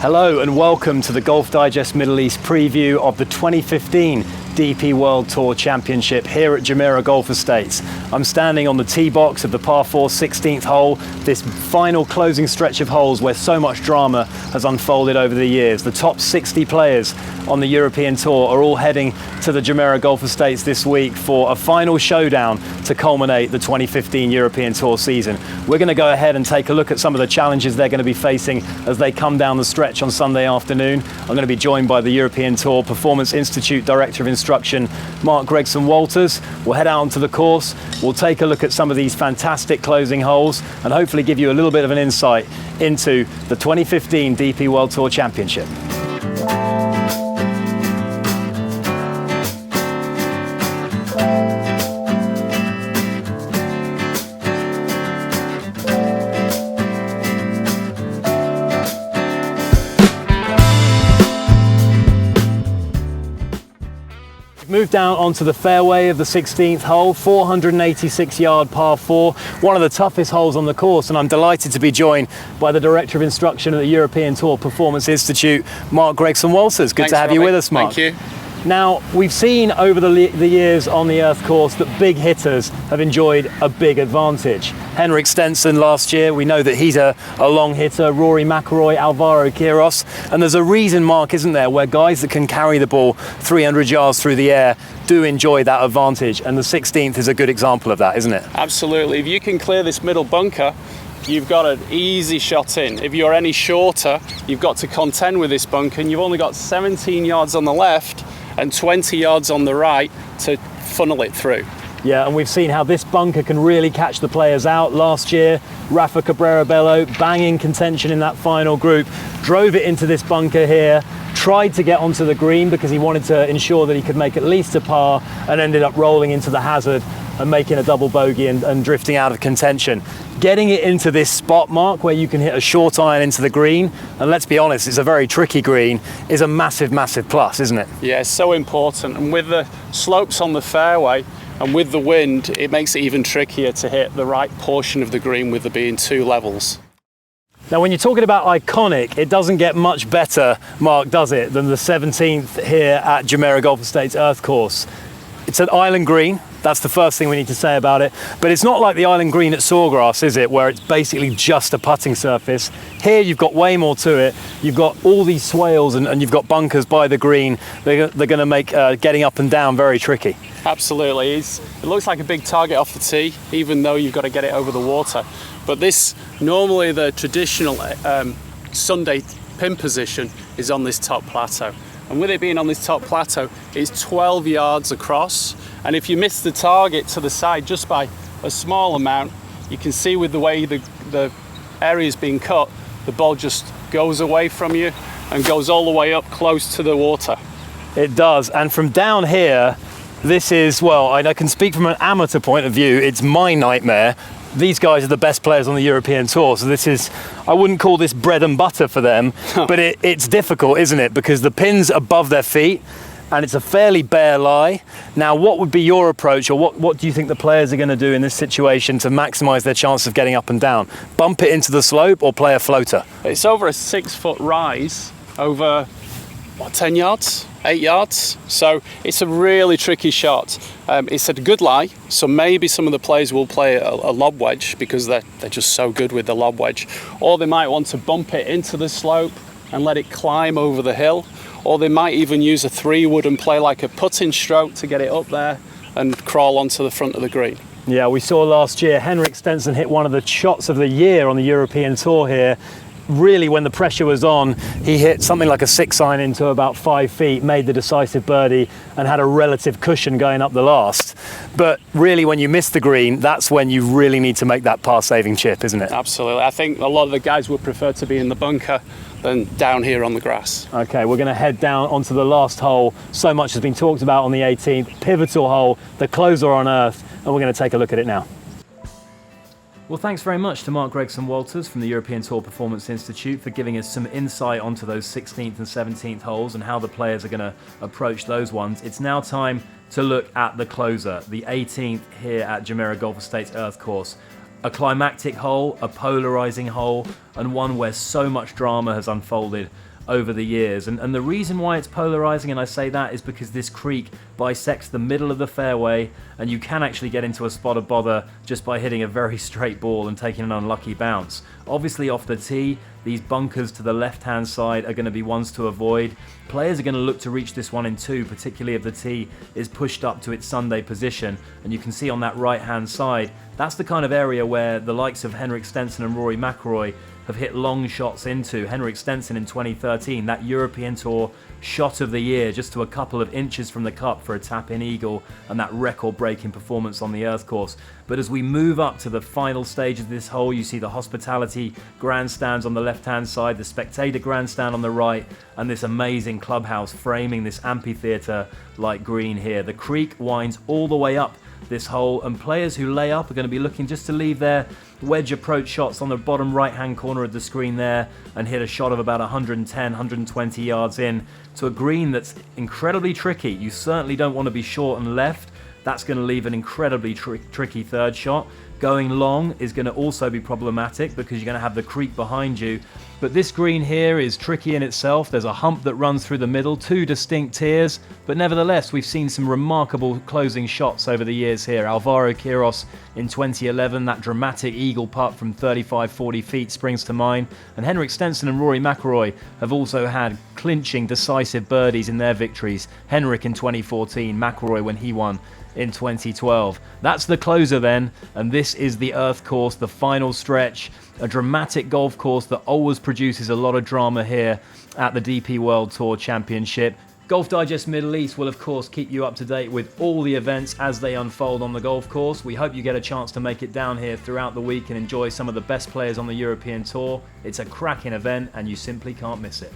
Hello and welcome to the Golf Digest Middle East preview of the 2015 DP World Tour Championship here at Jumeirah Golf Estates. I'm standing on the tee box of the par 4 16th hole, this final closing stretch of holes where so much drama has unfolded over the years. The top 60 players on the European Tour are all heading to the Jumeirah Golf Estates this week for a final showdown to culminate the 2015 European Tour season. We're going to go ahead and take a look at some of the challenges they're going to be facing as they come down the stretch on Sunday afternoon. I'm going to be joined by the European Tour Performance Institute Director of Instruction, Mark Gregson-Walters. We'll head out onto the course, we'll take a look at some of these fantastic closing holes and hopefully give you a little bit of an insight into the 2015 DP World Tour Championship. Moved down onto the fairway of the 16th hole, 486 yard par 4, one of the toughest holes on the course, and I'm delighted to be joined by the Director of Instruction at the European Tour Performance Institute, Mark Gregson-Walters. Good to have you with us, Mark. Thank you. Now, we've seen over the years on the Earth course that big hitters have enjoyed a big advantage. Henrik Stenson last year, we know that he's a long hitter, Rory McIlroy, Alvaro Quiros, and there's a reason, Mark, isn't there, where guys that can carry the ball 300 yards through the air do enjoy that advantage, and the 16th is a good example of that, isn't it? Absolutely. If you can clear this middle bunker, you've got an easy shot in. If you're any shorter, you've got to contend with this bunker, and you've only got 17 yards on the left and 20 yards on the right to funnel it through. Yeah, and we've seen how this bunker can really catch the players out. Last year, Rafa Cabrera Bello, banging contention in that final group, drove it into this bunker here, tried to get onto the green because he wanted to ensure that he could make at least a par, and ended up rolling into the hazard and making a double bogey and drifting out of contention. Getting it into this spot, Mark, where you can hit a short iron into the green, and let's be honest, it's a very tricky green, is a massive, massive plus, isn't it? Yeah, it's so important. And with the slopes on the fairway and with the wind, it makes it even trickier to hit the right portion of the green with there being two levels. Now, when you're talking about iconic, it doesn't get much better, Mark, does it, than the 17th here at Jumeirah Golf Estates Earth Course. It's an island green. That's the first thing we need to say about it. But it's not like the island green at Sawgrass, is it, where it's basically just a putting surface. Here you've got way more to it. You've got all these swales and you've got bunkers by the green. They're going to make getting up and down very tricky. Absolutely. It looks like a big target off the tee, even though you've got to get it over the water. But this, normally the traditional Sunday pin position is on this top plateau. And with it being on this top plateau, it's 12 yards across. And if you miss the target to the side just by a small amount, you can see with the way the area is being cut, the ball just goes away from you and goes all the way up close to the water. It does. And from down here, this is, well, I can speak from an amateur point of view, it's my nightmare. These guys are the best players on the European Tour, so this is, I wouldn't call this bread and butter for them, but it's difficult, isn't it? Because the pin's above their feet, and it's a fairly bare lie. Now, what would be your approach, or what do you think the players are going to do in this situation to maximise their chance of getting up and down? Bump it into the slope or play a floater? It's over a 6-foot rise, over, 10 yards? 8 yards, so it's a really tricky shot. It's a good lie, so maybe some of the players will play a lob wedge because they're just so good with the lob wedge, or they might want to bump it into the slope and let it climb over the hill, or they might even use a 3-wood and play like a putting stroke to get it up there and crawl onto the front of the green. Yeah, we saw last year Henrik Stenson hit one of the shots of the year on the European Tour here. Really, when the pressure was on, he hit something like a 6-iron into about 5 feet, made the decisive birdie and had a relative cushion going up the last. But really, when you miss the green, that's when you really need to make that par-saving chip, isn't it? Absolutely. I think a lot of the guys would prefer to be in the bunker than down here on the grass. Okay, we're going to head down onto the last hole. So much has been talked about on the 18th. Pivotal hole, the closer on earth, and we're going to take a look at it now. Well, thanks very much to Mark Gregson-Walters from the European Tour Performance Institute for giving us some insight onto those 16th and 17th holes and how the players are going to approach those ones. It's now time to look at the closer, the 18th here at Jumeirah Golf Estates Earth Course. A climactic hole, a polarising hole, and one where so much drama has unfolded over the years. And the reason why it's polarising, and I say that, is because this creek bisects the middle of the fairway, and you can actually get into a spot of bother just by hitting a very straight ball and taking an unlucky bounce. Obviously off the tee, these bunkers to the left-hand side are going to be ones to avoid. Players are going to look to reach this one in two, particularly if the tee is pushed up to its Sunday position. And you can see on that right-hand side, that's the kind of area where the likes of Henrik Stenson and Rory McIlroy have hit long shots into. Henrik Stenson in 2013, that European Tour shot of the year, just to a couple of inches from the cup for a tap-in eagle and that record-breaking performance on the earth course. But as we move up to the final stage of this hole, you see the hospitality grandstands on the left-hand side, the spectator grandstand on the right, and this amazing clubhouse framing this amphitheatre-like green here. The creek winds all the way up this hole, and players who lay up are going to be looking just to leave their wedge approach shots on the bottom right hand corner of the screen there and hit a shot of about 110, 120 yards in to a green that's incredibly tricky. You certainly don't want to be short and left. That's going to leave an incredibly tricky third shot. Going long is going to also be problematic because you're going to have the creek behind you. But this green here is tricky in itself. There's a hump that runs through the middle, two distinct tiers, but nevertheless we've seen some remarkable closing shots over the years here. Alvaro Quiros in 2011, that dramatic eagle putt from 35-40 feet springs to mind, and Henrik Stenson and Rory McIlroy have also had clinching decisive birdies in their victories. Henrik in 2014, McIlroy when he won in 2012. That's the closer then, and this is the Earth course, the final stretch, a dramatic golf course that always produces a lot of drama here at the DP World Tour Championship. Golf Digest Middle East will of course keep you up to date with all the events as they unfold on the golf course. We hope you get a chance to make it down here throughout the week and enjoy some of the best players on the European Tour. It's a cracking event and you simply can't miss it.